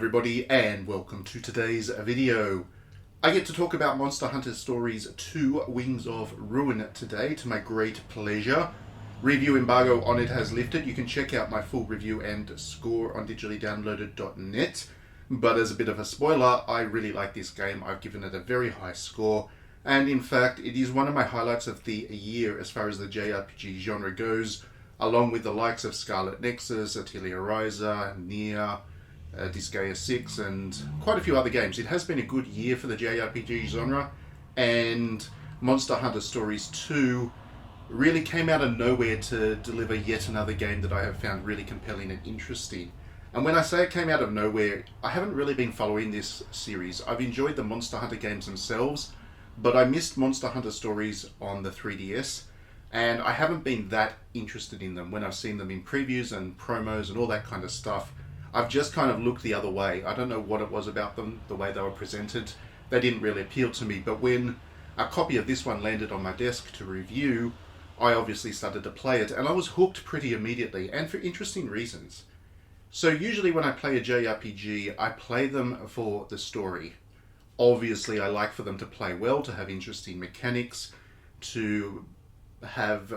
everybody, and welcome to today's video. I get to talk about Monster Hunter Stories 2 Wings of Ruin today, to my great pleasure. Review embargo on it has lifted. You can check out my full review and score on digitallydownloaded.net. But as a bit of a spoiler, I really like this game. I've given it a very high score. And in fact, it is one of my highlights of the year as far as the JRPG genre goes, along with the likes of Scarlet Nexus, Atelier Ryza, Nier, Disgaea 6, and quite a few other games. It has been a good year for the JRPG genre, and Monster Hunter Stories 2 really came out of nowhere to deliver yet another game that I have found really compelling and interesting. And when I say it came out of nowhere, I haven't really been following this series. I've enjoyed the Monster Hunter games themselves, but I missed Monster Hunter Stories on the 3DS, and I haven't been that interested in them. When I've seen them in previews and promos and all that kind of stuff, I've just kind of looked the other way. I don't know what it was about them, the way they were presented. They didn't really appeal to me, but when a copy of this one landed on my desk to review, I obviously started to play it, and I was hooked pretty immediately, and for interesting reasons. So usually when I play a JRPG, I play them for the story. Obviously, I like for them to play well, to have interesting mechanics, to have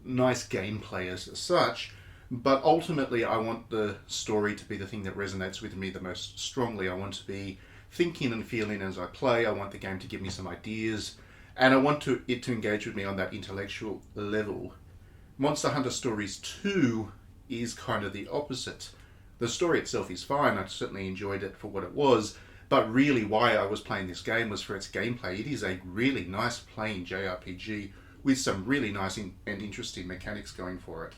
nice gameplay as such, but ultimately I want the story to be the thing that resonates with me the most strongly. I want to be thinking and feeling as I play. I want the game to give me some ideas, and I want it to engage with me on that intellectual level. Monster Hunter Stories 2 is kind of the opposite. The story itself is fine. I certainly enjoyed it for what it was, but really why I was playing this game was for its gameplay. It is a really nice playing JRPG with some really nice and interesting mechanics going for it.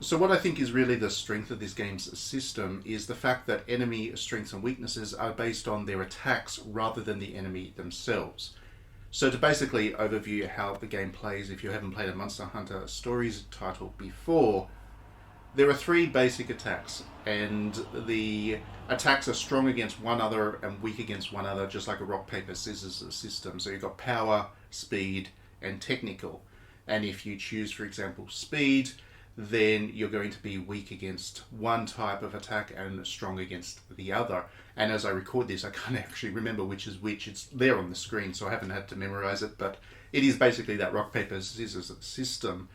So what I think is really the strength of this game's system is the fact that enemy strengths and weaknesses are based on their attacks rather than the enemy themselves. So to basically overview how the game plays, if you haven't played a Monster Hunter Stories title before, there are three basic attacks, and the attacks are strong against one another and weak against one another, just like a rock, paper, scissors system. So you've got power, speed, and technical. And if you choose, for example, speed, then you're going to be weak against one type of attack and strong against the other. And as I record this, I can't actually remember which is which. It's there on the screen, so I haven't had to memorize it, but it is basically that rock, paper, scissors system.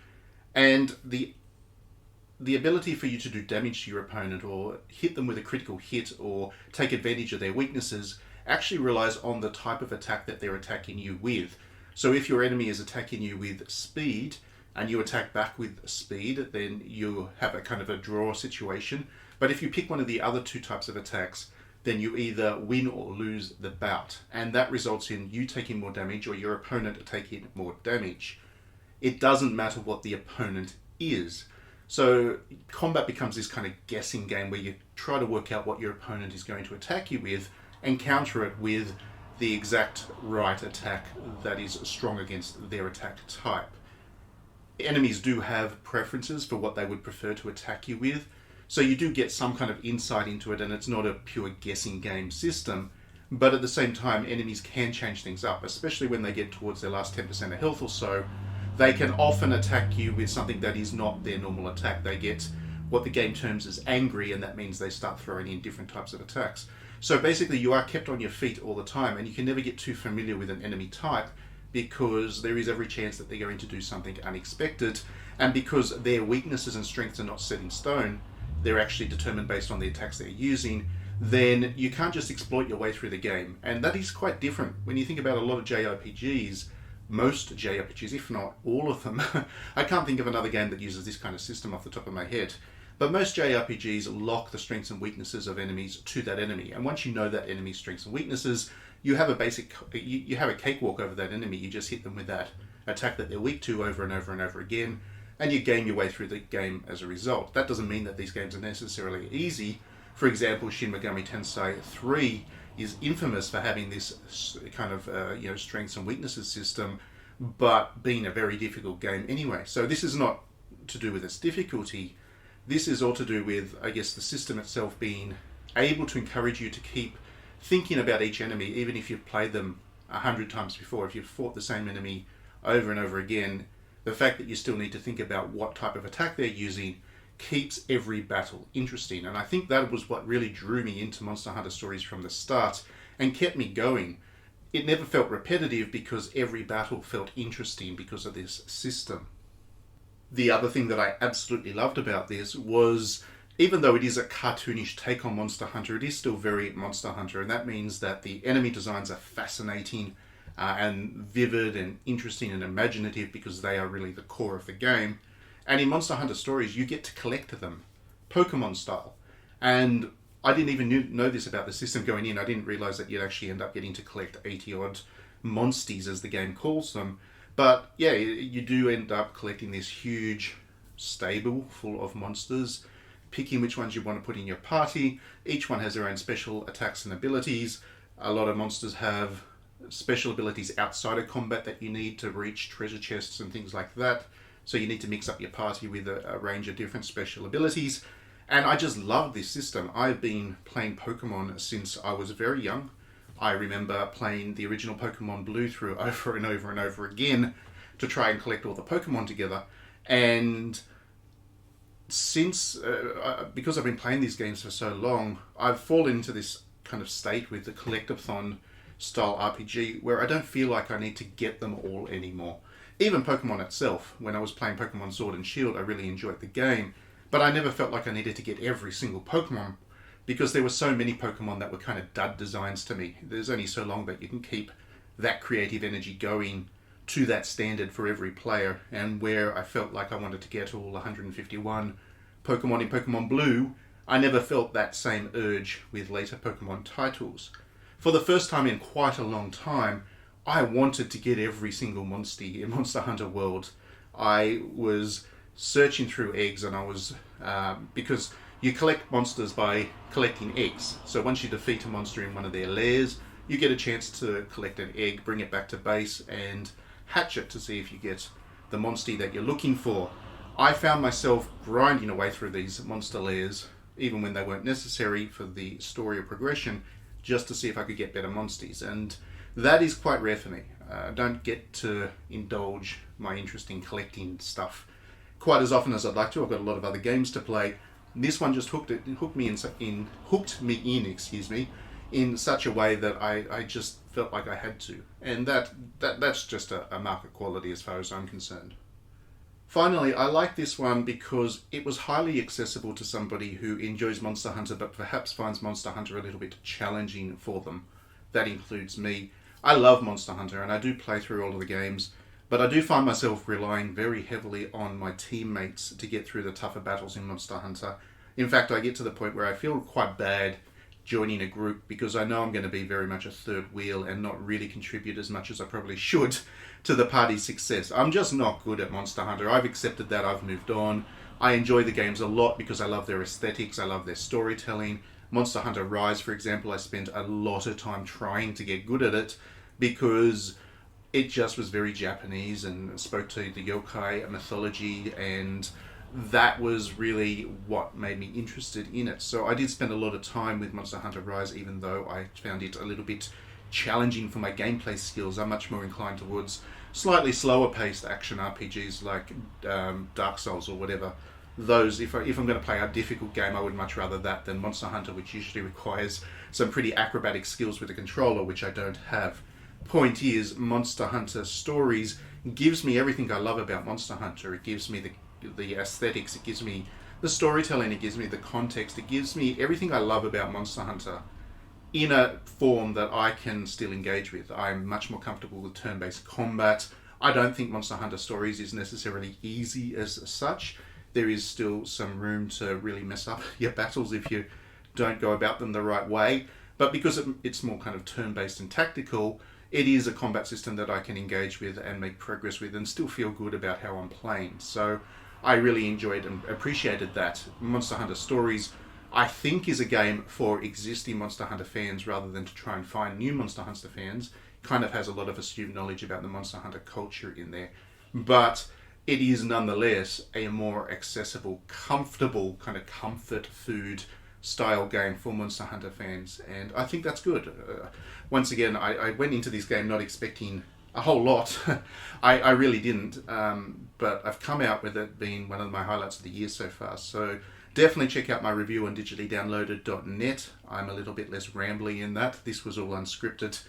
And the ability for you to do damage to your opponent or hit them with a critical hit or take advantage of their weaknesses actually relies on the type of attack that they're attacking you with. So if your enemy is attacking you with speed, and you attack back with speed, then you have a kind of a draw situation. But if you pick one of the other two types of attacks, then you either win or lose the bout. And that results in you taking more damage or your opponent taking more damage. It doesn't matter what the opponent is. So combat becomes this kind of guessing game where you try to work out what your opponent is going to attack you with and counter it with the exact right attack that is strong against their attack type. Enemies do have preferences for what they would prefer to attack you with, so you do get some kind of insight into it, and it's not a pure guessing game system, but at the same time enemies can change things up, especially when they get towards their last 10% of health or so. They can often attack you with something that is not their normal attack. They get what the game terms as angry, and that means they start throwing in different types of attacks. So basically you are kept on your feet all the time, and you can never get too familiar with an enemy type, because there is every chance that they're going to do something unexpected, and because their weaknesses and strengths are not set in stone, they're actually determined based on the attacks they're using, then you can't just exploit your way through the game. And that is quite different. When you think about a lot of JRPGs, most JRPGs, if not all of them, I can't think of another game that uses this kind of system off the top of my head, but most JRPGs lock the strengths and weaknesses of enemies to that enemy, and once you know that enemy's strengths and weaknesses, you have a cakewalk over that enemy. You just hit them with that attack that they're weak to over and over and over again, and you game your way through the game as a result. That doesn't mean that these games are necessarily easy. For example, Shin Megami Tensei 3 is infamous for having this kind of strengths and weaknesses system, but being a very difficult game anyway. So this is not to do with its difficulty. This is all to do with, I guess, the system itself being able to encourage you to keep thinking about each enemy, even if you've played them 100 times before. If you've fought the same enemy over and over again, the fact that you still need to think about what type of attack they're using keeps every battle interesting. And I think that was what really drew me into Monster Hunter Stories from the start and kept me going. It never felt repetitive because every battle felt interesting because of this system. The other thing that I absolutely loved about this was, even though it is a cartoonish take on Monster Hunter, it is still very Monster Hunter, and that means that the enemy designs are fascinating and vivid and interesting and imaginative because they are really the core of the game. And in Monster Hunter Stories, you get to collect them, Pokemon style. And I didn't even know this about the system going in. I didn't realise that you'd actually end up getting to collect 80-odd monsties, as the game calls them. But yeah, you do end up collecting this huge stable full of monsters, picking which ones you want to put in your party. Each one has their own special attacks and abilities. A lot of monsters have special abilities outside of combat that you need to reach treasure chests and things like that. So you need to mix up your party with a range of different special abilities. And I just love this system. I've been playing Pokemon since I was very young. I remember playing the original Pokemon Blue through over and over and over again to try and collect all the Pokemon together. And since, because I've been playing these games for so long, I've fallen into this kind of state with the collectathon style RPG where I don't feel like I need to get them all anymore. Even Pokemon itself, when I was playing Pokemon Sword and Shield, I really enjoyed the game, but I never felt like I needed to get every single Pokemon because there were so many Pokemon that were kind of dud designs to me. There's only so long that you can keep that creative energy going to that standard for every player, and where I felt like I wanted to get all 151 Pokemon in Pokemon Blue, I never felt that same urge with later Pokemon titles. For the first time in quite a long time, I wanted to get every single monstie in Monster Hunter World. I was searching through eggs, and I was because you collect monsters by collecting eggs. So once you defeat a monster in one of their lairs, you get a chance to collect an egg, bring it back to base, and hatch it to see if you get the monstie that you're looking for. I found myself grinding away through these monster lairs, even when they weren't necessary for the story or progression, just to see if I could get better monsties. And that is quite rare for me. I don't get to indulge my interest in collecting stuff quite as often as I'd like to. I've got a lot of other games to play. This one just hooked me in, in such a way that I just felt like I had to. And that's just a market quality as far as I'm concerned. Finally, I like this one because it was highly accessible to somebody who enjoys Monster Hunter but perhaps finds Monster Hunter a little bit challenging for them. That includes me. I love Monster Hunter and I do play through all of the games, but I do find myself relying very heavily on my teammates to get through the tougher battles in Monster Hunter. In fact, I get to the point where I feel quite bad joining a group because I know I'm going to be very much a third wheel and not really contribute as much as I probably should to the party's success. I'm just not good at Monster Hunter. I've accepted that. I've moved on. I enjoy the games a lot because I love their aesthetics. I love their storytelling. Monster Hunter Rise, for example, I spent a lot of time trying to get good at it because it just was very Japanese and spoke to the yokai mythology, and that was really what made me interested in it. So I did spend a lot of time with Monster Hunter Rise, even though I found it a little bit challenging for my gameplay skills. I'm much more inclined towards slightly slower paced action RPGs like Dark Souls or whatever. Those, if I'm going to play a difficult game, I would much rather that than Monster Hunter, which usually requires some pretty acrobatic skills with the controller, which I don't have. Point is, Monster Hunter Stories gives me everything I love about Monster Hunter. It gives me the aesthetics, it gives me the storytelling, it gives me the context, it gives me everything I love about Monster Hunter in a form that I can still engage with. I'm much more comfortable with turn-based combat. I don't think Monster Hunter Stories is necessarily easy as such. There is still some room to really mess up your battles if you don't go about them the right way. But because it's more kind of turn-based and tactical, it is a combat system that I can engage with and make progress with and still feel good about how I'm playing. So I really enjoyed and appreciated that. Monster Hunter Stories, I think, is a game for existing Monster Hunter fans rather than to try and find new Monster Hunter fans. Kind of has a lot of astute knowledge about the Monster Hunter culture in there. But it is nonetheless a more accessible, comfortable, kind of comfort food style game for Monster Hunter fans, and I think that's good. Once again, I went into this game not expecting a whole lot. I really didn't, but I've come out with it being one of my highlights of the year so far. So definitely check out my review on digitallydownloaded.net. I'm a little bit less rambly in that. This was all unscripted,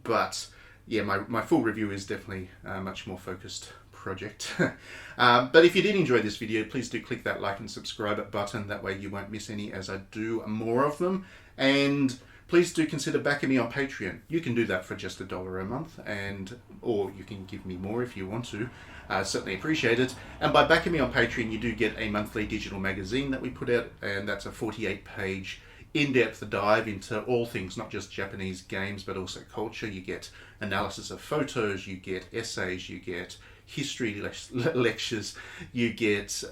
but yeah, my full review is definitely a much more focused project. But if you did enjoy this video, please do click that like and subscribe button. That way you won't miss any as I do more of them. And please do consider backing me on Patreon. You can do that for just $1 a month, or you can give me more if you want to. Certainly appreciate it. And by backing me on Patreon, you do get a monthly digital magazine that we put out, and that's a 48-page in-depth dive into all things, not just Japanese games, but also culture. You get analysis of photos, you get essays, you get history lectures, you get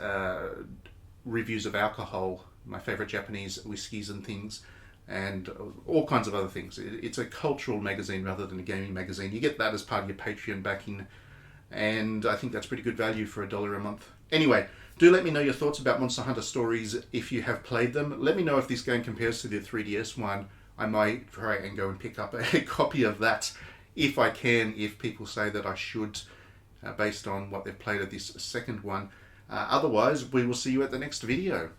reviews of alcohol, my favorite Japanese whiskies and things, and all kinds of other things. It's a cultural magazine rather than a gaming magazine. You get that as part of your Patreon backing, and I think that's pretty good value for $1 a month. Anyway, do let me know your thoughts about Monster Hunter Stories if you have played them. Let me know if this game compares to the 3DS one. I might try and go and pick up a copy of that if I can, if people say that I should, based on what they've played of this second one. Otherwise, we will see you at the next video.